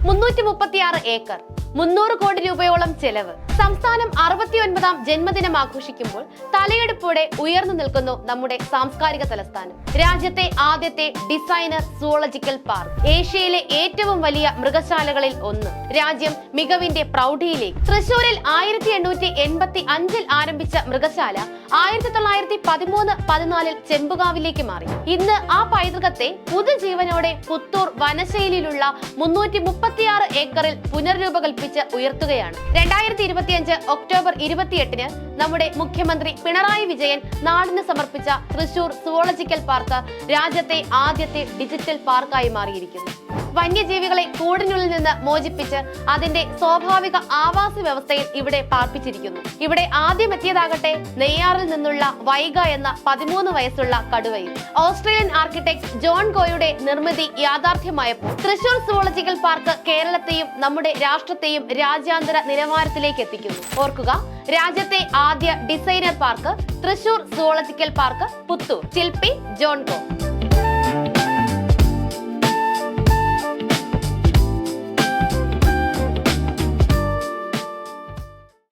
336 acre, 300 കോടി രൂപയോളം ചെലവ്. സംസ്ഥാനം 69ാം ജന്മദിനം ആഘോഷിക്കുമ്പോൾ തലയെടുപ്പോടെ ഉയർന്നു നിൽക്കുന്നു നമ്മുടെ സാംസ്കാരിക തലസ്ഥാനം. രാജ്യത്തെ ആദ്യത്തെ ഡിസൈനർ സുവോളജിക്കൽ പാർക്ക്, ഏഷ്യയിലെ ഏറ്റവും വലിയ മൃഗശാലകളിൽ ഒന്ന്, രാജ്യം മികവിന്റെ പ്രൗഢിയിലേക്ക്. തൃശൂരിൽ 1885 ആരംഭിച്ച മൃഗശാല 1913-14 ചെമ്പുകാവിലേക്ക് മാറി. ഇന്ന് ആ പൈതൃകത്തെ പുതുജീവനോടെ പുത്തൂർ വനശൈലിയിലുള്ള 336 ഏക്കറിൽ പുനർരൂപകൽപ്പിച്ച് ഉയർത്തുകയാണ്. 2025 ഒക്ടോബർ 28-ന് നമ്മുടെ മുഖ്യമന്ത്രി പിണറായി വിജയൻ നാടിന് സമർപ്പിച്ച തൃശൂർ സുവോളജിക്കൽ പാർക്ക് രാജ്യത്തെ ആദ്യത്തെ ഡിജിറ്റൽ പാർക്കായി മാറിയിരിക്കുന്നു. വന്യജീവികളെ കൂടിനുള്ളിൽ നിന്ന് മോചിപ്പിച്ച് അതിന്റെ സ്വാഭാവിക ആവാസ വ്യവസ്ഥയിൽ ഇവിടെ പാർപ്പിച്ചിരിക്കുന്നു. ഇവിടെ ആദ്യം എത്തിയതാകട്ടെ നെയ്യാറിൽ നിന്നുള്ള വൈഗ എന്ന 13 വയസ്സുള്ള കടുവയും. ഓസ്ട്രേലിയൻ ആർക്കിടെക്ട് ജോൺ ഗോയുടെ നിർമ്മിതി യാഥാർത്ഥ്യമായപ്പോൾ തൃശൂർ സുവോളജിക്കൽ പാർക്ക് കേരളത്തെയും നമ്മുടെ രാഷ്ട്രത്തെയും രാജ്യാന്തര നിലവാരത്തിലേക്ക് എത്തിക്കുന്നു. ഓർക്കുക, രാജ്യത്തെ ആദ്യ designer park Thrissur zoological park, Puthur. ശില്പി ജോൺ ഗോ.